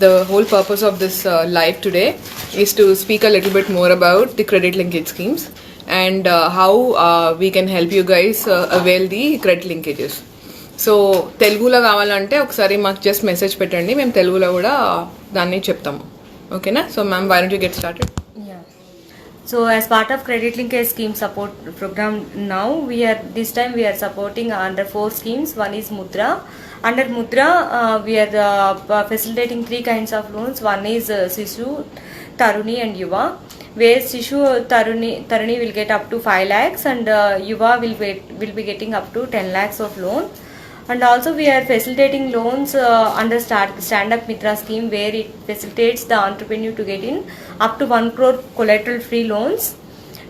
the whole purpose of this live today is to speak a little bit more about the credit linkage schemes and how we can help you guys avail the credit linkages. So తెలుగులో కావాలంటే ఒకసారి మాకు just message పెట్టండి, మేము తెలుగులో కూడా దాన్ని చెప్తాము. ఓకేనా? So ma'am, why don't you get started? So as part of credit linkage scheme support program, now this time we are supporting under 4 schemes. One is Mudra. Under Mudra, we are facilitating 3 kinds of loans. One is Sishu, Taruni and Yuva, where Sishu Taruni will get up to 5 lakhs and Yuva will be getting up to 10 lakhs of loan. And also we are facilitating loans under Stand Up Mitra scheme, where it facilitates the entrepreneur to get in up to 1 crore collateral free loans,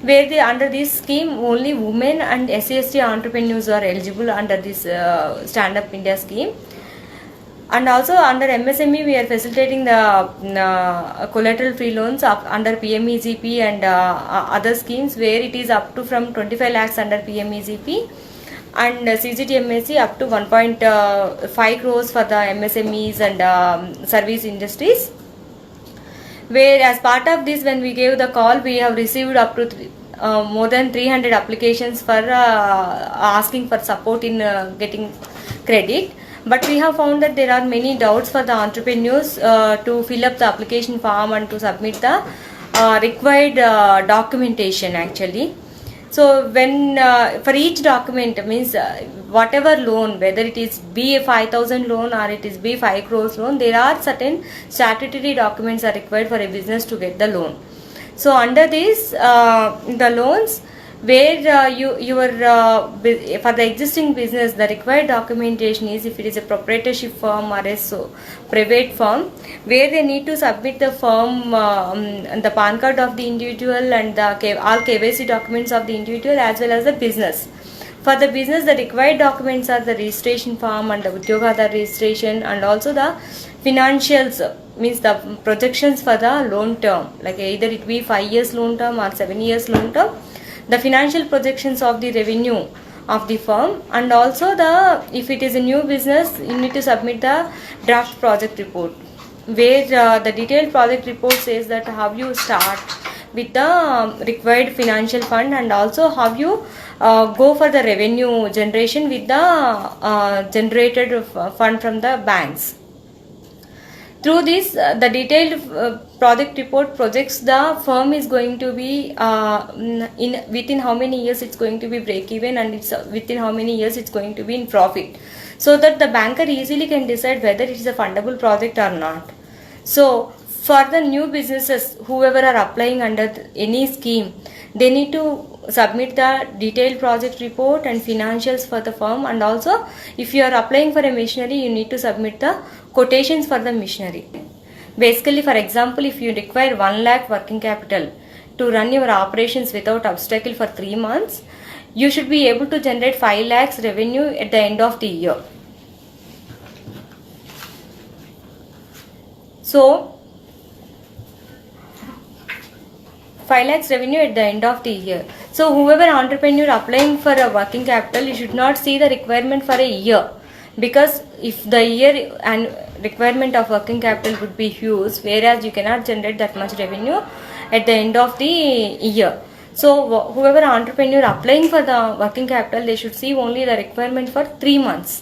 where under this scheme only women and SC/ST entrepreneurs are eligible under this Stand Up India scheme. And also under MSME we are facilitating the collateral free loans under PMEGP and other schemes, where it is up to from 25 lakhs under PMEGP and CGTMSC up to 1.5 crores for the MSMEs and service industries, where as part of this, when we gave the call, we have received up to more than 300 applications for asking for support in getting credit. But we have found that there are many doubts for the entrepreneurs to fill up the application form and to submit the required documentation actually. So when for each document means whatever loan, whether it is be a 5,000 loan or it is be 5 crores loan, there are certain statutory documents are required for a business to get the loan. So under this the loans, where for the existing business, the required documentation is if it is a proprietorship firm or a private firm, where they need to submit the firm the PAN card of the individual and all KYC documents of the individual as well as the business. For the business, the required documents are the registration form and the Udyogada registration, and also the financials, means the projections for the loan term, like either it be 5 years loan term or 7 years loan term, the financial projections of the revenue of the firm, and also if it is a new business, you need to submit the draft project report, where the detailed project report says that how you start with the required financial fund, and also how you go for the revenue generation with the generated fund from the banks. Through this, the detailed project report projects the firm is going to be within how many years it's going to be break even, and it's within how many years it's going to be in profit, so that the banker easily can decide whether it is a fundable project or not. So for the new businesses, whoever are applying under any scheme, they need to submit the detailed project report and financials for the firm, and also if you are applying for a machinery, you need to submit the quotations for the machinery. Basically, for example, if you require 1 lakh working capital to run your operations without obstacle for 3 months, you should be able to generate 5 lakhs revenue at the end of the year. So 5 lakhs revenue at the end of the year. So whoever entrepreneur applying for a working capital, you should not see the requirement for a year, because if the year and requirement of working capital would be huge, whereas you cannot generate that much revenue at the end of the year. So whoever entrepreneur applying for the working capital, they should see only the requirement for 3 months.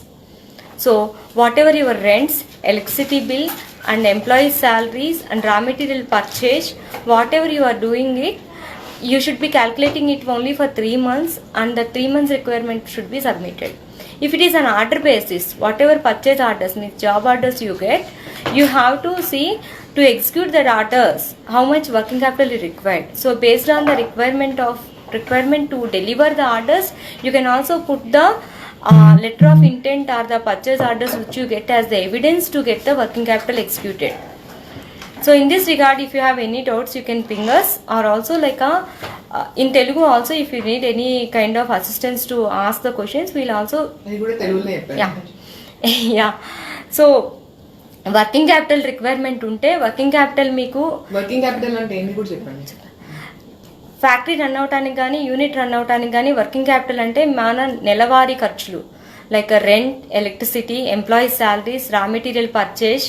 So whatever your rents, electricity bill and employee salaries and raw material purchase, whatever you are doing it, you should be calculating it only for 3 months, and the 3 months requirement should be submitted. If it is an order basis, whatever purchase orders, means job orders you get, you have to see to execute the orders how much working capital is required. So based on the requirement to deliver the orders, you can also put the letter of intent or the purchase orders which you get as the evidence to get the working capital executed. So in this regard, if you have any doubts, you can ping us, or also like in Telugu also, if you need any kind of assistance to ask the questions, we'll also yeah. So working capital requirement ఉంటే working capital మీకు అంటే ఏంటి కూడా చెప్పండి. Factory run అవటానికి కానీ unit run అవటానికి కానీ వర్కింగ్ క్యాపిటల్ అంటే మన నెలవారీ ఖర్చులు like rent, electricity, employees salaries, raw material purchase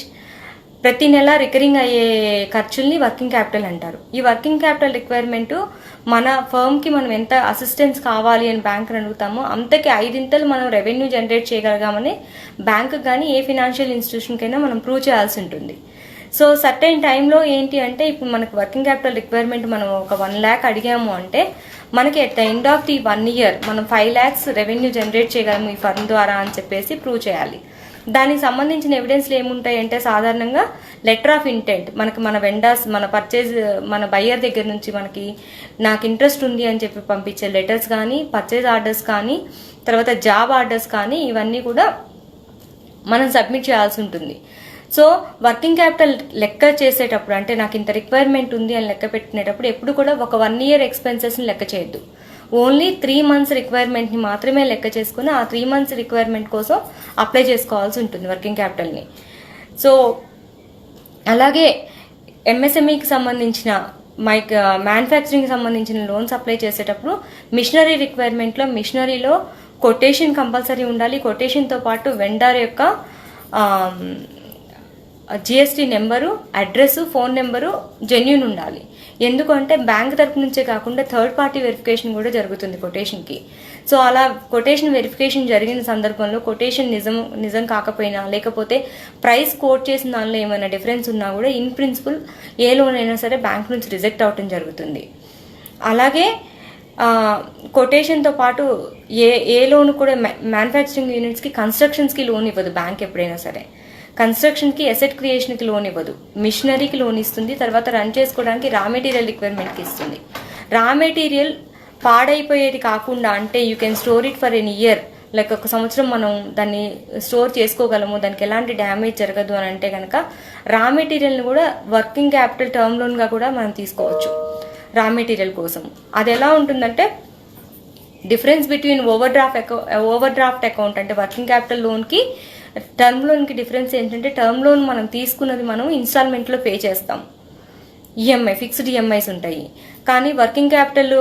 ప్రతి నెల రికరింగ్ అయ్యే ఖర్చుల్ని వర్కింగ్ క్యాపిటల్ అంటారు. ఈ వర్కింగ్ క్యాపిటల్ రిక్వైర్మెంట్ మన ఫర్మ్కి మనం ఎంత అసిస్టెన్స్ కావాలి అని బ్యాంక్ని అడుగుతామో అంతకి 5 మనం రెవెన్యూ జనరేట్ చేయగలిగామని బ్యాంకు కానీ ఏ ఫినాన్షియల్ ఇన్స్టిట్యూషన్కైనా మనం ప్రూవ్ చేయాల్సి ఉంటుంది. సో సర్టైన్ టైంలో ఏంటి అంటే ఇప్పుడు మనకు వర్కింగ్ క్యాపిటల్ రిక్వైర్మెంట్ మనం ఒక 1 lakh అడిగాము అంటే మనకి at the end of the 1 year మనం 5 lakhs రెవెన్యూ జనరేట్ చేయగలము ఈ ఫర్మ్ ద్వారా అని చెప్పేసి ప్రూవ్ చేయాలి. దానికి సంబంధించిన ఎవిడెన్స్లు ఏముంటాయి అంటే సాధారణంగా లెటర్ ఆఫ్ ఇంటెంట్, మనకి మన వెండర్స్ మన పర్చేజ్ మన బయ్యర్ దగ్గర నుంచి మనకి నాకు ఇంట్రెస్ట్ ఉంది అని చెప్పి పంపించే లెటర్స్ కానీ, పర్చేజ్ ఆర్డర్స్ కానీ, తర్వాత జాబ్ ఆర్డర్స్ కానీ ఇవన్నీ కూడా మనం సబ్మిట్ చేయాల్సి ఉంటుంది. సో వర్కింగ్ క్యాపిటల్ లెక్క చేసేటప్పుడు అంటే నాకు ఇంత రిక్వైర్మెంట్ ఉంది అని లెక్క పెట్టినప్పుడు ఎప్పుడు కూడా ఒక 1 year ఎక్స్పెన్సెస్ని లెక్క చేయొద్దు. ఓన్లీ 3 months రిక్వైర్మెంట్ని మాత్రమే లెక్క చేసుకుని ఆ 3 months రిక్వైర్మెంట్ కోసం అప్లై చేసుకోవాల్సి ఉంటుంది వర్కింగ్ క్యాపిటల్ని. సో అలాగే ఎంఎస్ఎంఈకి సంబంధించిన మ్యానుఫ్యాక్చరింగ్కి సంబంధించిన లోన్స్ అప్లై చేసేటప్పుడు మిషనరీ రిక్వైర్మెంట్లో మిషనరీలో కొటేషన్ కంపల్సరీ ఉండాలి. కొటేషన్తో పాటు వెండర్ యొక్క GST number, address, phone number genuine ఉండాలి. ఎందుకంటే బ్యాంక్ తరపు నుంచే కాకుండా థర్డ్ పార్టీ వెరిఫికేషన్ కూడా జరుగుతుంది కొటేషన్కి. సో అలా కొటేషన్ వెరిఫికేషన్ జరిగిన సందర్భంలో కొటేషన్ నిజం కాకపోయినా లేకపోతే ప్రైస్ కోట్ చేసిన దానిలో ఏమైనా డిఫరెన్స్ ఉన్నా కూడా ఇన్ ప్రిన్సిపల్ ఏ లోన్ అయినా సరే బ్యాంక్ నుంచి రిజెక్ట్ అవటం జరుగుతుంది. అలాగే కొటేషన్తో పాటు ఏ లోన్ కూడా మ్యానుఫ్యాక్చరింగ్ యూనిట్స్కి కన్స్ట్రక్షన్స్కి లోన్ ఇవ్వదు బ్యాంక్ ఎప్పుడైనా సరే. కన్స్ట్రక్షన్కి అసెట్ క్రియేషన్కి లోన్ ఇవ్వదు, మిషనరీకి లోన్ ఇస్తుంది. తర్వాత రన్ చేసుకోవడానికి రా మెటీరియల్ రిక్వైర్మెంట్కి ఇస్తుంది. రా మెటీరియల్ పాడైపోయేది కాకుండా అంటే you can store it for an year, like 1 సంవత్సరం మనం దాన్ని స్టోర్ చేసుకోగలము, దానికి ఎలాంటి డ్యామేజ్ జరగదు అని అంటే కనుక రా మెటీరియల్ని కూడా వర్కింగ్ క్యాపిటల్ టర్మ్ లోన్గా కూడా మనం తీసుకోవచ్చు రా మెటీరియల్ కోసం. అది ఎలా ఉంటుందంటే difference between over draft account అంటే వర్కింగ్ క్యాపిటల్ లోన్కి టర్మ్ లోన్కి డిఫరెన్స్ ఏంటంటే టర్మ్ లోన్ మనం తీసుకున్నది మనం ఇన్స్టాల్మెంట్లో పే చేస్తాం, ఈఎంఐ ఫిక్స్డ్ ఈఎంఐస్ ఉంటాయి. కానీ వర్కింగ్ క్యాపిటల్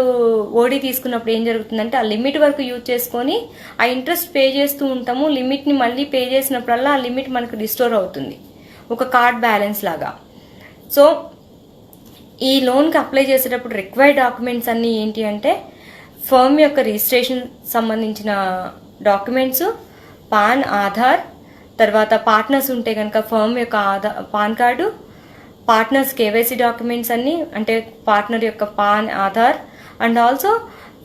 ఓడి తీసుకున్నప్పుడు ఏం జరుగుతుందంటే ఆ లిమిట్ వరకు యూజ్ చేసుకొని ఆ ఇంట్రెస్ట్ పే చేస్తూ ఉంటాము. లిమిట్ని మళ్ళీ పే చేసినప్పుడల్లా ఆ లిమిట్ మనకు రిస్టోర్ అవుతుంది, ఒక కార్డ్ బ్యాలెన్స్ లాగా. సో ఈ లోన్కి అప్లై చేసేటప్పుడు రిక్వైర్డ్ డాక్యుమెంట్స్ అన్నీ ఏంటి అంటే ఫర్మ్ యొక్క రిజిస్ట్రేషన్ సంబంధించిన డాక్యుమెంట్స్, పాన్, ఆధార్, తర్వాత పార్ట్నర్స్ ఉంటే కనుక ఫర్మ్ యొక్క PAN card, partners KYC documents అన్నీ అంటే పార్ట్నర్ యొక్క PAN, Aadhaar and also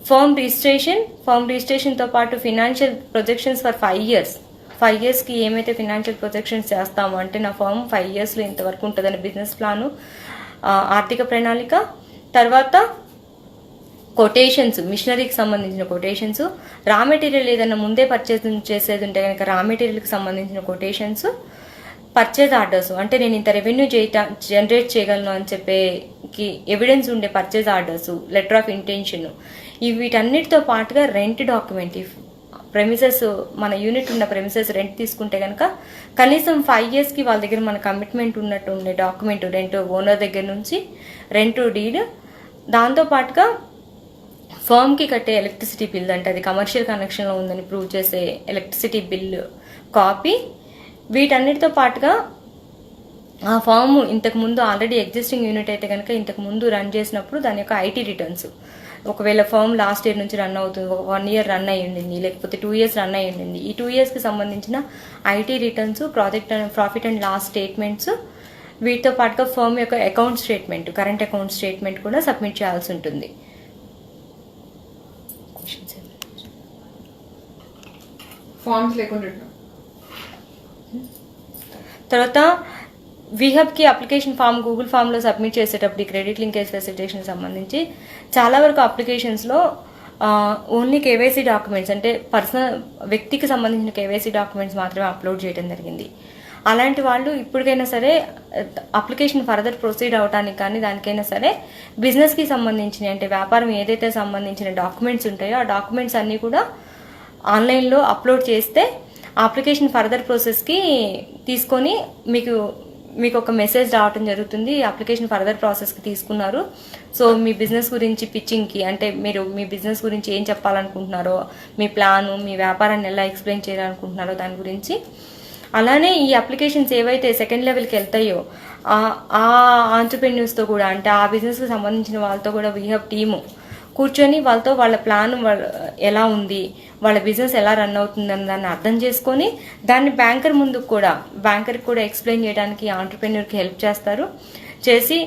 firm రిజిస్ట్రేషన్తో పాటు ఫినాన్షియల్ ప్రొజెక్షన్స్ ఫర్ 5 years. 5 yearsకి ఏమైతే ఫినాన్షియల్ ప్రొజెక్షన్స్ చేస్తామో అంటే నా ఫర్మ్ 5 yearsలో ఇంతవరకు ఉంటుందని బిజినెస్ ప్లాను, ఆర్థిక ప్రణాళిక, తర్వాత కొటేషన్స్, మిషనరీకి సంబంధించిన కొటేషన్స్, రా మెటీరియల్ ఏదైనా ముందే పర్చేజ్ చేసేది ఉంటే కనుక రా మెటీరియల్కి సంబంధించిన కొటేషన్స్, పర్చేజ్ ఆర్డర్స్ అంటే నేను ఇంత రెవెన్యూ జనరేట్ చేయగలను అని చెప్పేకి ఎవిడెన్స్ ఉండే purchase orders, letter of intention, వీటన్నిటితో పాటుగా రెంట్ డాక్యుమెంట్. ప్రెమిసెస్ మన యూనిట్ ఉన్న ప్రెమిసెస్ రెంట్ తీసుకుంటే కనుక కనీసం 5 yearsకి వాళ్ళ దగ్గర మన కమిట్మెంట్ ఉన్నట్టు ఉండే డాక్యుమెంట్, రెంట్ ఓనర్ దగ్గర నుంచి రెంట్ డీడ్, దాంతోపాటుగా ఫర్మ్కి కట్టే ఎలక్ట్రిసిటీ బిల్ అంటే అది కమర్షియల్ కనెక్షన్లో ఉందని ప్రూవ్ చేసే ఎలక్ట్రిసిటీ బిల్ కాపీ, వీటన్నిటితో పాటుగా ఆ ఫామ్ ఇంతకుముందు ఆల్రెడీ ఎగ్జిస్టింగ్ యూనిట్ అయితే కనుక ఇంతకుముందు రన్ చేసినప్పుడు దాని యొక్క ఐటీ రిటర్న్స్, ఒకవేళ ఫర్మ్ లాస్ట్ ఇయర్ నుంచి రన్ అవుతుంది, 1 year రన్ అయ్యి ఉండింది, లేకపోతే 2 years రన్ అయ్యి ఉండింది, ఈ 2 yearsకి సంబంధించిన IT returns, profit and loss statements, వీటితో పాటుగా ఫర్మ్ యొక్క account statement, current account statement కూడా సబ్మిట్ చేయాల్సి ఉంటుంది. ఫార్మ్స్ లేకుండా తర్వాత వీహబ్కి అప్లికేషన్ ఫామ్ గూగుల్ ఫామ్లో సబ్మిట్ చేసేటప్పుడు ఈ క్రెడిట్ లింకేజ్ ఫెసిలిటేషన్ సంబంధించి చాలా వరకు అప్లికేషన్స్లో ఓన్లీ కేవైసీ డాక్యుమెంట్స్ అంటే పర్సనల్ వ్యక్తికి సంబంధించిన కేవైసీ డాక్యుమెంట్స్ మాత్రమే అప్లోడ్ చేయడం జరిగింది. అలాంటి వాళ్ళు ఇప్పటికైనా సరే అప్లికేషన్ ఫర్దర్ ప్రొసీడ్ అవడానికి కానీ దానికైనా సరే బిజినెస్కి సంబంధించిన అంటే వ్యాపారం ఏదైతే సంబంధించిన డాక్యుమెంట్స్ ఉంటాయో ఆ డాక్యుమెంట్స్ అన్నీ కూడా ఆన్లైన్లో అప్లోడ్ చేస్తే అప్లికేషన్ ఫర్దర్ ప్రాసెస్కి తీసుకొని మీకు ఒక మెసేజ్ రావటం జరుగుతుంది, అప్లికేషన్ ఫర్దర్ ప్రాసెస్కి తీసుకున్నారు. సో మీ బిజినెస్ గురించి పిచ్చింగ్కి అంటే మీరు మీ బిజినెస్ గురించి ఏం చెప్పాలనుకుంటున్నారో, మీ ప్లాను, మీ వ్యాపారాన్ని ఎలా ఎక్స్ప్లెయిన్ చేయాలనుకుంటున్నారో దాని గురించి అలానే ఈ అప్లికేషన్స్ ఏవైతే సెకండ్ లెవెల్కి వెళ్తాయో ఆ ఆంటర్ప్రెన్యూర్స్తో కూడా, అంటే ఆ బిజినెస్కి సంబంధించిన వాళ్ళతో కూడా వీ హ్యావ్ టీము కూర్చొని వాళ్ళతో వాళ్ళ ప్లాన్ ఎలా ఉంది, వాళ్ళ బిజినెస్ ఎలా రన్ అవుతుందని దాన్ని అర్థం చేసుకొని దాన్ని బ్యాంకర్కి కూడా ఎక్స్ప్లెయిన్ చేయడానికి ఆంటర్ప్రెన్యూర్కి హెల్ప్ చేసి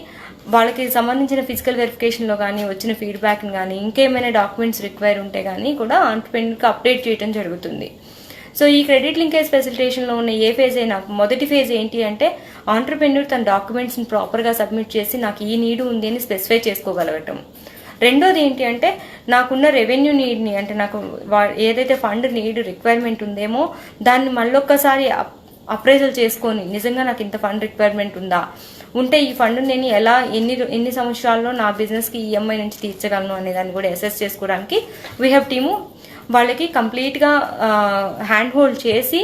వాళ్ళకి సంబంధించిన ఫిజికల్ వెరిఫికేషన్లో కానీ వచ్చిన ఫీడ్బ్యాక్ని కానీ ఇంకేమైనా డాక్యుమెంట్స్ రిక్వైర్ ఉంటే కానీ కూడా ఆంటర్ప్రెన్యూర్కి అప్డేట్ చేయడం జరుగుతుంది. సో ఈ క్రెడిట్ లింకేజ్ ఫెసిలిటేషన్లో ఉన్న ఏ ఫేజ్ అయినా మొదటి ఫేజ్ ఏంటి అంటే ఆంటర్ప్రెన్యూర్ తన డాక్యుమెంట్స్ని ప్రాపర్గా సబ్మిట్ చేసి నాకు ఈ నీడు ఉంది అని స్పెసిఫై చేసుకోగలగటం. రెండోది ఏంటి అంటే నాకున్న రెవెన్యూ నీడ్ని, అంటే నాకు ఏదైతే ఫండ్ నీడ్ రిక్వైర్మెంట్ ఉందేమో దాన్ని మళ్ళొక్కసారి అప్రైజల్ చేసుకొని నిజంగా నాకు ఇంత ఫండ్ రిక్వైర్మెంట్ ఉంటే ఈ ఫండ్ నేను ఎలా ఎన్ని సంవత్సరాల్లో నా బిజినెస్కి ఈఎంఐ నుంచి తీర్చగలను అనే దాన్ని కూడా అసెస్ చేసుకోవడానికి వీ హ్యావ్ టీము వాళ్ళకి కంప్లీట్గా హ్యాండ్ హోల్డ్ చేసి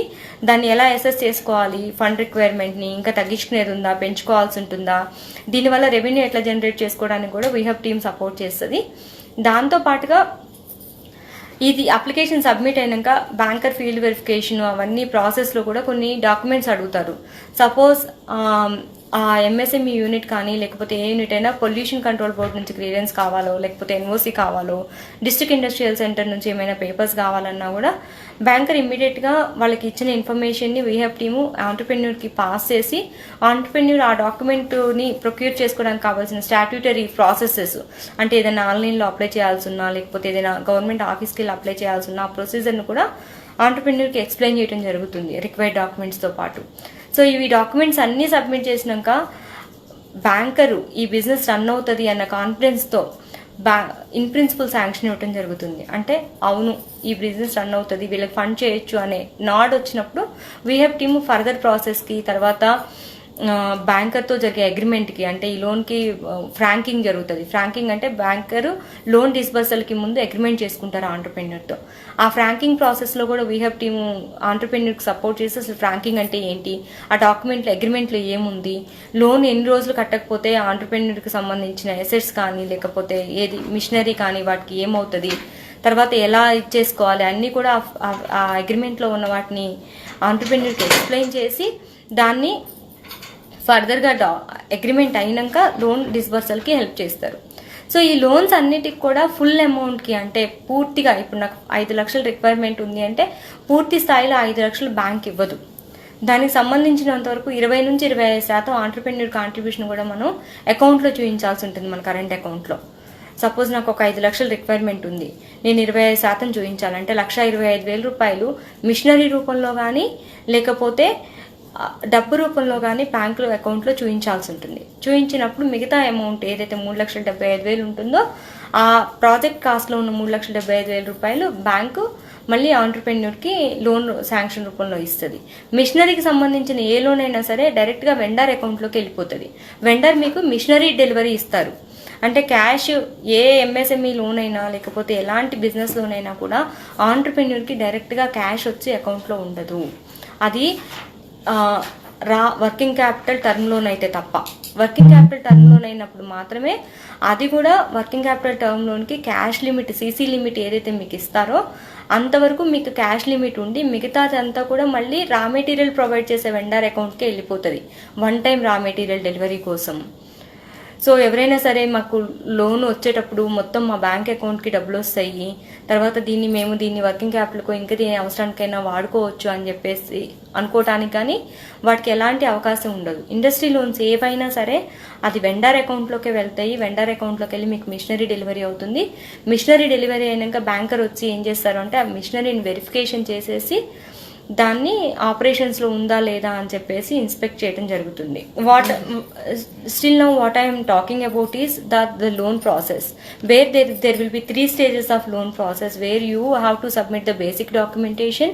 దాన్ని ఎలా అసెస్ చేసుకోవాలి, ఫండ్ రిక్వైర్మెంట్ని ఇంకా తగ్గించుకునేది ఉందా, పెంచుకోవాల్సి ఉంటుందా, దీనివల్ల రెవెన్యూ ఎట్లా జనరేట్ చేసుకోవడానికి కూడా వీ హ్యావ్ టీమ్ సపోర్ట్ చేస్తుంది. దాంతోపాటుగా ఇది అప్లికేషన్ సబ్మిట్ అయినాక బ్యాంకర్ ఫీల్డ్ వెరిఫికేషన్ అవన్నీ ప్రాసెస్లో కూడా కొన్ని డాక్యుమెంట్స్ అడుగుతారు. సపోజ్ ఆ ఎంఎస్ఎంఈ యూనిట్ కానీ లేకపోతే ఏ యూనిట్ అయినా పొల్యూషన్ కంట్రోల్ బోర్డ్ నుంచి క్లియరెన్స్ కావాలో లేకపోతే ఎన్ఓసి కావాలో డిస్ట్రిక్ట్ ఇండస్ట్రియల్ సెంటర్ నుంచి ఏమైనా పేపర్స్ కావాలన్నా కూడా బ్యాంకర్ ఇమ్మీడియట్గా వాళ్ళకి ఇచ్చిన ఇన్ఫర్మేషన్ని వీ హ్యావ్ టీము ఆంటర్ప్రెన్యూర్కి పాస్ చేసి ఆంటర్ప్రెన్యూర్ ఆ డాక్యుమెంట్ని ప్రొక్యూర్ చేసుకోవడానికి కావాల్సిన స్టాట్యూటరీ ప్రాసెసెస్, అంటే ఏదైనా ఆన్లైన్లో అప్లై చేయాల్సి ఉన్నా లేకపోతే ఏదైనా గవర్నమెంట్ ఆఫీస్కి వెళ్ళి అప్లై చేయాల్సి ఉన్న ఆ ప్రొసీజర్ను కూడా ఆంటర్ప్రెన్యూర్కి ఎక్స్ప్లెయిన్ చేయడం జరుగుతుంది రిక్వైర్డ్ డాక్యుమెంట్స్తో పాటు. సో ఇవి డాక్యుమెంట్స్ అన్నీ సబ్మిట్ చేసినాక బ్యాంకరు ఈ బిజినెస్ రన్ అవుతుంది అన్న కాన్ఫిడెన్స్తో ఇన్ ప్రిన్సిపల్ శాంక్షన్ ఇవ్వడం జరుగుతుంది. అంటే అవును ఈ బిజినెస్ రన్ అవుతుంది, వీళ్ళకి ఫండ్ చేయొచ్చు అనే నాడ్ వచ్చినప్పుడు వీ హ్యావ్ టీమ్ ఫర్దర్ ప్రాసెస్కి తర్వాత బ్యాంకర్తో జరిగే అగ్రిమెంట్కి, అంటే ఈ లోన్కి ఫ్రాంకింగ్ జరుగుతుంది. ఫ్రాంకింగ్ అంటే బ్యాంకరు లోన్ డిస్బర్సల్కి ముందు అగ్రిమెంట్ చేసుకుంటారు ఆంటర్ప్రెన్యూర్తో. ఆ ఫ్రాంకింగ్ ప్రాసెస్లో కూడా వీ హ్యావ్ టీము ఆంటర్ప్రెన్యూర్కి సపోర్ట్ చేసి అసలు ఫ్రాంకింగ్ అంటే ఏంటి, ఆ డాక్యుమెంట్లో అగ్రిమెంట్లో ఏముంది, లోన్ ఎన్ని రోజులు కట్టకపోతే ఆంటర్ప్రెన్యూర్కి సంబంధించిన అసెట్స్ కానీ లేకపోతే ఏది మిషనరీ కానీ వాటికి ఏమవుతుంది, తర్వాత ఎలా ఇచ్చేసుకోవాలి అన్నీ కూడా ఆ అగ్రిమెంట్లో ఉన్న వాటిని ఆంటర్ప్రెన్యూర్కి ఎక్స్ప్లెయిన్ చేసి దాన్ని ఫర్దర్గా అగ్రిమెంట్ అయినాక లోన్ డిస్బర్సల్కి హెల్ప్ చేస్తారు. సో ఈ లోన్స్ అన్నిటికి కూడా ఫుల్ అమౌంట్కి, అంటే పూర్తిగా ఇప్పుడు నాకు 5 లక్షలు రిక్వైర్మెంట్ ఉంది అంటే పూర్తి స్థాయిలో 5 లక్షలు బ్యాంక్ ఇవ్వదు. దానికి సంబంధించినంత వరకు 20 నుంచి 25% ఆంటర్ప్రెన్యూర్ కాంట్రిబ్యూషన్ కూడా మనం అకౌంట్లో చూపించాల్సి ఉంటుంది, మన కరెంట్ అకౌంట్లో. సపోజ్ నాకు ఒక 5 లక్షల రిక్వైర్మెంట్ ఉంది, నేను 25% చూపించాలంటే 1,25,000 రూపాయలు మిషనరీ రూపంలో కానీ లేకపోతే డబ్బు రూపంలో కానీ బ్యాంకులో అకౌంట్లో చూపించాల్సి ఉంటుంది. చూపించినప్పుడు మిగతా అమౌంట్ ఏదైతే 3,75,000 ఉంటుందో ఆ ప్రాజెక్ట్ కాస్ట్లో ఉన్న 3,75,000 రూపాయలు బ్యాంకు మళ్ళీ ఆంటర్ప్రెన్యూర్కి లోన్ శాంక్షన్ రూపంలో ఇస్తుంది. మిషనరీకి సంబంధించిన ఏ లోన్ అయినా సరే డైరెక్ట్గా వెండర్ అకౌంట్లోకి వెళ్ళిపోతుంది. వెండర్ మీకు మిషనరీ డెలివరీ ఇస్తారు. అంటే క్యాష్ ఏ ఎంఎస్ఎంఈ లోన్ అయినా లేకపోతే ఎలాంటి బిజినెస్ లోన్ అయినా కూడా ఆంటర్ప్రెన్యూర్కి డైరెక్ట్గా క్యాష్ వచ్చి అకౌంట్లో ఉండదు. అది వర్కింగ్ క్యాపిటల్ టర్మ్ లోన్ అయితే తప్ప. వర్కింగ్ క్యాపిటల్ టర్మ్ లోన్ అయినప్పుడు మాత్రమే, అది కూడా వర్కింగ్ క్యాపిటల్ టర్మ్ లోన్కి క్యాష్ లిమిట్ సీసీ లిమిట్ ఏదైతే మీకు ఇస్తారో అంతవరకు మీకు క్యాష్ లిమిట్ ఉండి మిగతాదంతా కూడా మళ్ళీ రా మెటీరియల్ ప్రొవైడ్ చేసే వెండర్ అకౌంట్కి వెళ్ళిపోతుంది one time raw material delivery కోసం. సో ఎవరైనా సరే మాకు లోన్ వచ్చేటప్పుడు మొత్తం మా బ్యాంక్ అకౌంట్కి డబ్బులు వస్తాయి, తర్వాత దీన్ని వర్కింగ్ క్యాపిటల్కో ఇంకా దీని అవసరానికైనా వాడుకోవచ్చు అని చెప్పేసి అనుకోవటానికి కానీ వాటికి ఎలాంటి అవకాశం ఉండదు. ఇండస్ట్రీ లోన్స్ ఏవైనా సరే అది వెండర్ అకౌంట్లోకి వెళ్తాయి. వెండర్ అకౌంట్లోకి వెళ్ళి మీకు మిషనరీ డెలివరీ అవుతుంది. మిషనరీ డెలివరీ అయినాక బ్యాంకర్ వచ్చి ఏం చేస్తారు అంటే ఆ మిషనరీని వెరిఫికేషన్ చేసేసి దాన్ని ఆపరేషన్స్లో ఉందా లేదా అని చెప్పేసి ఇన్స్పెక్ట్ చేయడం జరుగుతుంది. What I'm talking about is the loan process where there will be 3 stages of loan process where you have to submit the basic documentation.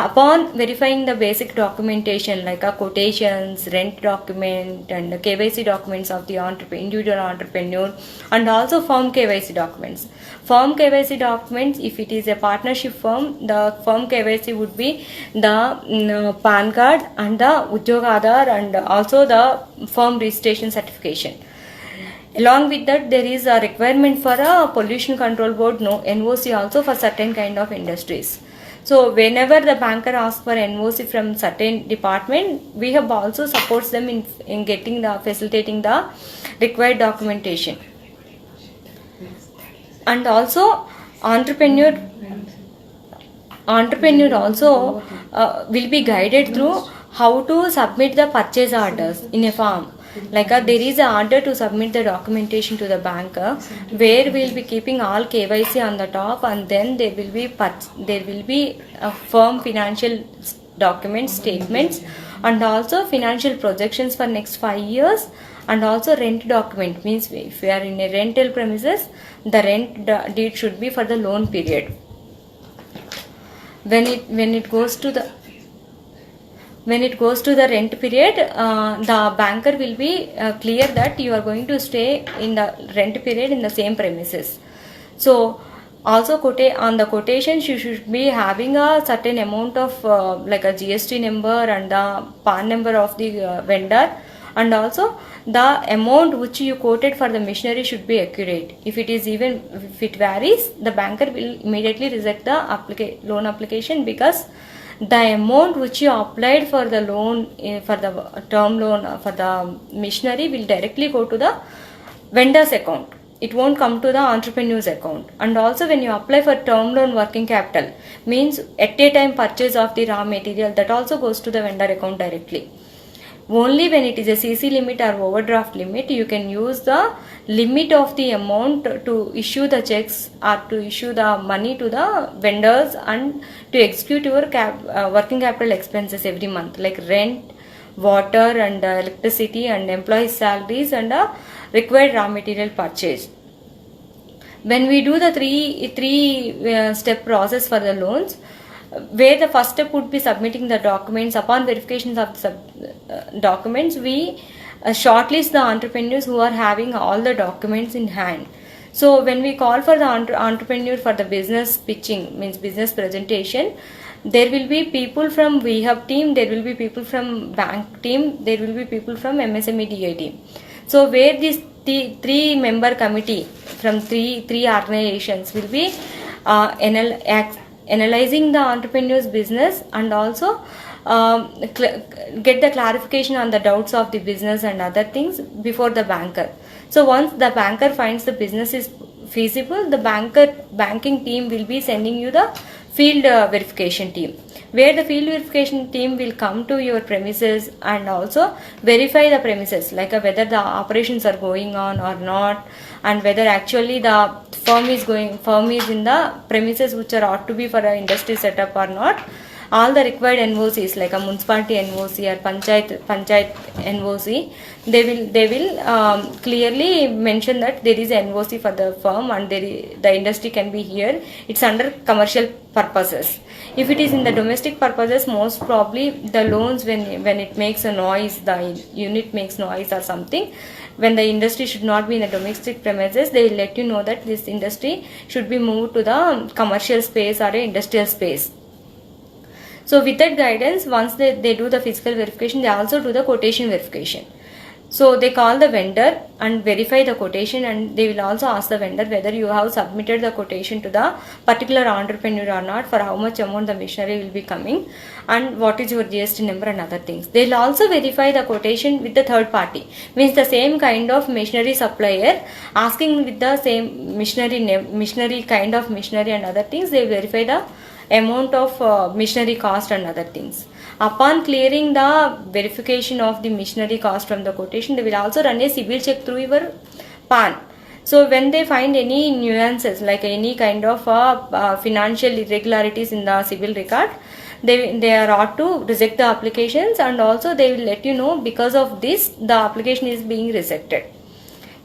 Upon verifying the basic documentation like quotations, rent document and KYC documents of the individual entrepreneur and also firm KYC documents. Firm KYC documents, if it is a partnership firm, the firm KYC would be the PAN card and the Udyog Aadhar and also the firm registration certification. Along with that, there is a requirement for a pollution control board NOC also for certain kind of industries. So whenever the banker asks for NOC from certain department, we have also supports them in getting the facilitating the required documentation. And also entrepreneur also will be guided through how to submit the purchase orders in a form. Like there is an order to submit the documentation to the banker, where we will be keeping all KYC on the top, and then there will be firm financial documents, statements, and also financial projections for next 5 years, and also rent document, means if we are in a rental premises, the rent deed should be for the loan period. When it goes to the rent period, the banker will be clear that you are going to stay in the rent period in the same premises. So also on the quotations, you should be having a certain amount of like a GST number and the PAN number of the vendor, and also the amount which you quoted for the machinery should be accurate. If it varies, the banker will immediately reject the loan application, because the amount which you applied for the loan, for the term loan for the machinery, will directly go to the vendor's account. It won't come to the entrepreneur's account. And also when you apply for term loan working capital, means at a time purchase of the raw material, that also goes to the vendor account directly. Only when it is a CC limit or overdraft limit, you can use the limit of the amount to issue the checks or to issue the money to the vendors and to execute your working capital expenses every month, like rent, water and electricity and employee salaries and required raw material purchase. When we do the three step process for the loans, where the first step would be submitting the documents. Upon verification of the documents, we shortlist the entrepreneurs who are having all the documents in hand. So when we call for the entrepreneur for the business pitching, means business presentation, there will be people from VHub team, there will be people from bank team, there will be people from MSME DA team. So where this three-member committee from three organizations will be analyzing the entrepreneur's business and also get the clarification on the doubts of the business and other things before the banker. So once the banker finds the business is feasible, the banking team will be sending you the field verification team, where the field verification team will come to your premises and also verify the premises, like whether the operations are going on or not, and whether actually the firm is in the premises which are ought to be for an industry setup or not. All the required NOCs, like a municipality NOC or panchayat NOC, they will clearly mention that there is an NOC for the firm and the industry can be here. It's under commercial purposes. If it is in the domestic purposes, most probably the loans, when it makes a noise, the unit makes noise or something, when the industry should not be in the domestic premises, they will let you know that this industry should be moved to the commercial space or a industrial space. So with that guidance, once they do the physical verification, they also do the quotation verification. So they call the vendor and verify the quotation, and they will also ask the vendor whether you have submitted the quotation to the particular entrepreneur or not, for how much amount the machinery will be coming, and what is your GST number and other things. They will also verify the quotation with the third party, means the same kind of machinery supplier asking with the same machinery kind of machinery and other things. They will verify the amount of machinery cost and other things. Upon clearing the verification of the machinery cost from the quotation, they will also run a CIBIL check through your PAN. So when they find any nuances, like any kind of financial irregularities in the CIBIL record, they are ought to reject the applications, and also they will let you know because of this the application is being rejected.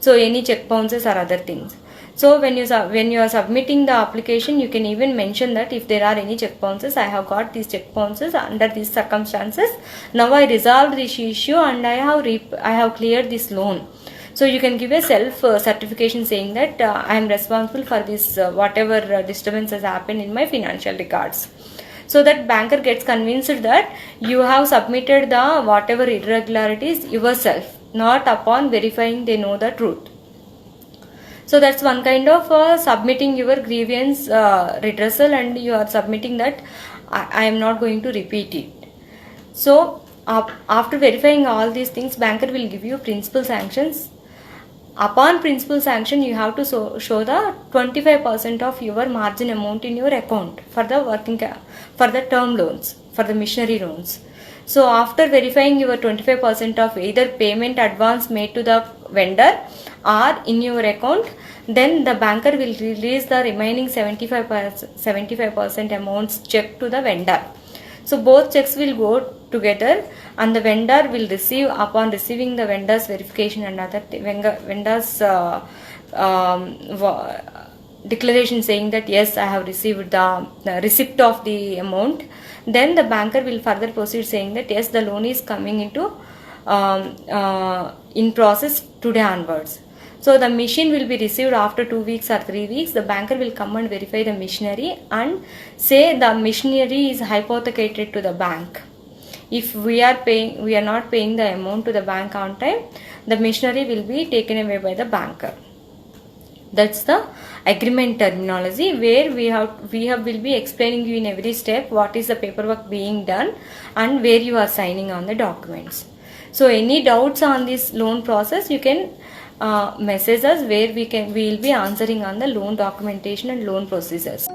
So any check bounces or other things. So when you are submitting the application, you can even mention that if there are any check bounces, I have got these check bounces under these circumstances. Now I resolved this issue and I have cleared this loan. So you can give a self certification saying that I am responsible for this whatever disturbance has happened in my financial records. So that banker gets convinced that you have submitted the whatever irregularities yourself, not upon verifying they know the truth. So that's one kind of submitting your grievance redressal, and you are submitting that I am not going to repeat it. So after verifying all these things, banker will give you principal sanctions. Upon principal sanction, you have to show the 25% of your margin amount in your account for the for the term loans, for the missionary loans. So after verifying your 25% of either payment advance made to the vendor or in your account, then the banker will release the remaining 75% amounts check to the vendor. So both checks will go together, and the vendor will receive, upon receiving the vendor's verification and other vendor's declaration saying that yes, I have received the receipt of the amount, then the banker will further proceed saying that yes, the loan is coming into in process today onwards. So the machine will be received after 2 weeks or 3 weeks. The banker will come and verify the machinery and say the machinery is hypothecated to the bank. If we are not paying the amount to the bank on time, the machinery will be taken away by the banker. That's the agreement terminology, where will be explaining you in every step what is the paperwork being done and where you are signing on the documents. So any doubts on this loan process, you can message us, where we will be answering on the loan documentation and loan procedures.